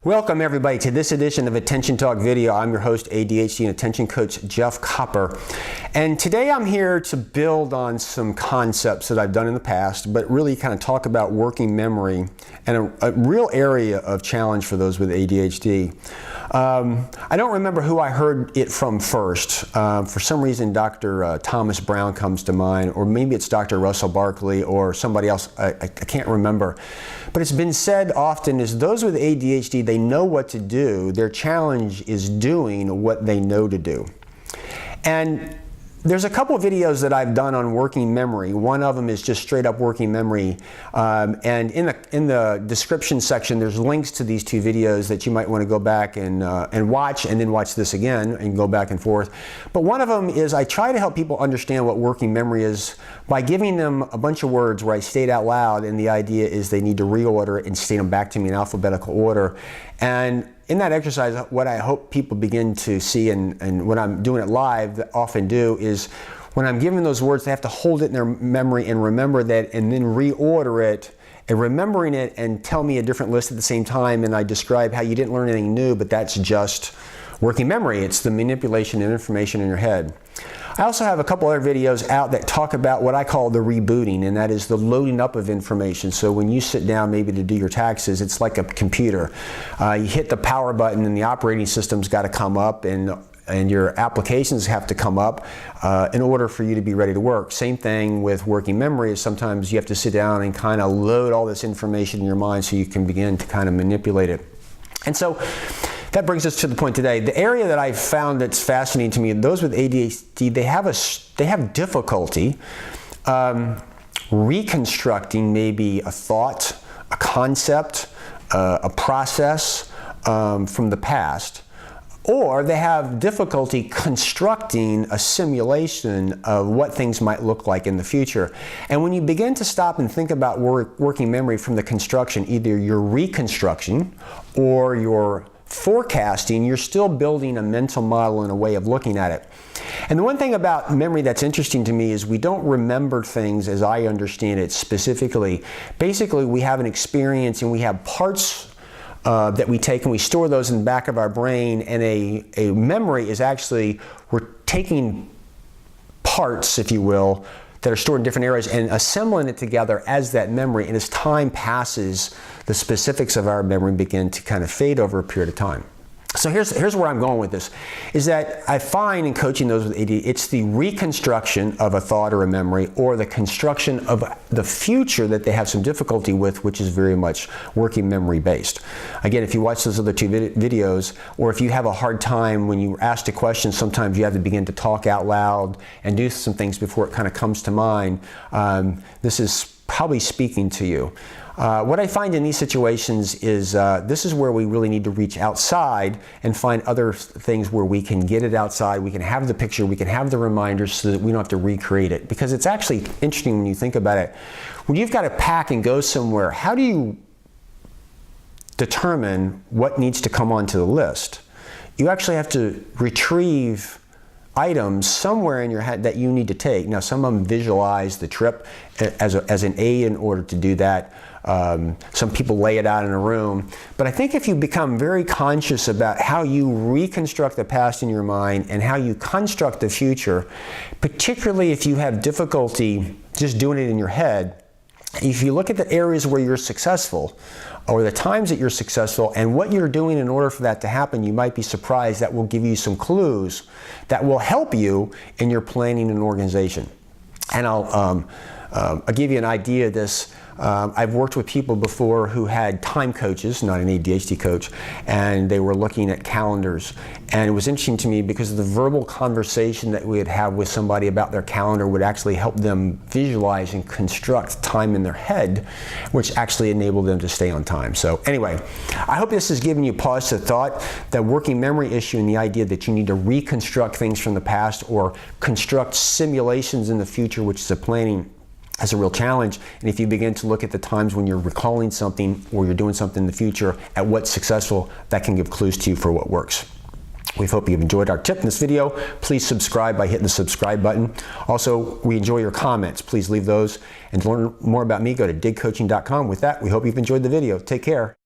Welcome everybody to this edition of Attention Talk Video. I'm your host, ADHD and Attention Coach Jeff Copper. And today I'm here to build on some concepts that I've done in the past, but really kind of talk about working memory and a real area of challenge for those with ADHD. I don't remember who I heard it from first. For some reason, Dr. Thomas Brown comes to mind, or maybe it's Dr. Russell Barkley or somebody else. I can't remember. But it's been said often is those with ADHD, they know what to do. Their challenge is doing what they know to do. And there's a couple of videos that I've done on working memory. One of them is just straight up working memory. And in the description section, there's links to these two videos that you might want to go back and watch, and then watch this again and go back and forth. But one of them is I try to help people understand what working memory is by giving them a bunch of words where I state out loud, and the idea is they need to reorder it and state them back to me in alphabetical order. And in that exercise, what I hope people begin to see, and when I'm doing it live, that often do, is when I'm giving those words, they have to hold it in their memory and remember that, and then reorder it, and remembering it and tell me a different list at the same time, and I describe how you didn't learn anything new, but that's just working memory. It's the manipulation of information in your head. I also have a couple other videos out that talk about what I call the rebooting, and that is the loading up of information. So when you sit down maybe to do your taxes, it's like a computer. You hit the power button and the operating system's got to come up, and your applications have to come up in order for you to be ready to work. Same thing with working memory, is sometimes you have to sit down and kind of load all this information in your mind so you can begin to kind of manipulate it. And so that brings us to the point today. The area that I've found that's fascinating to me, those with ADHD, they have difficulty reconstructing maybe a thought, a concept, a process from the past, or they have difficulty constructing a simulation of what things might look like in the future. And when you begin to stop and think about working memory from the construction, either your reconstruction or your forecasting, you're still building a mental model and a way of looking at it. And the one thing about memory that's interesting to me is we don't remember things as I understand it specifically. Basically, we have an experience and we have parts that we take and we store those in the back of our brain, and a memory is actually, we're taking parts, if you will, that are stored in different areas and assembling it together as that memory. And as time passes, the specifics of our memory begin to kind of fade over a period of time. So here's where I'm going with this, is that I find in coaching those with AD, it's the reconstruction of a thought or a memory, or the construction of the future that they have some difficulty with, which is very much working memory based. Again, if you watch those other two videos, or if you have a hard time when you're asked a question, sometimes you have to begin to talk out loud and do some things before it kind of comes to mind. This is probably speaking to you. What I find in these situations is this is where we really need to reach outside and find other things where we can get it outside, we can have the picture, we can have the reminders so that we don't have to recreate it. Because it's actually interesting when you think about it. When you've got to pack and go somewhere, how do you determine what needs to come onto the list? You actually have to retrieve items somewhere in your head that you need to take. Now, some of them visualize the trip as an aid in order to do that. Some people lay it out in a room. But I think if you become very conscious about how you reconstruct the past in your mind and how you construct the future, particularly if you have difficulty just doing it in your head, if you look at the areas where you're successful, or the times that you're successful, and what you're doing in order for that to happen, you might be surprised. That will give you some clues that will help you in your planning and organization. And I'll give you an idea of this. I've worked with people before who had time coaches, not an ADHD coach, and they were looking at calendars. And it was interesting to me because the verbal conversation that we would have with somebody about their calendar would actually help them visualize and construct time in their head, which actually enabled them to stay on time. So anyway, I hope this has given you pause to thought, that working memory issue and the idea that you need to reconstruct things from the past or construct simulations in the future, which is a planning, as a real challenge. And if you begin to look at the times when you're recalling something or you're doing something in the future at what's successful, that can give clues to you for what works. We hope you've enjoyed our tip in this video. Please subscribe by hitting the subscribe button. Also, we enjoy your comments. Please leave those. And to learn more about me, go to digcoaching.com. With that, we hope you've enjoyed the video. Take care.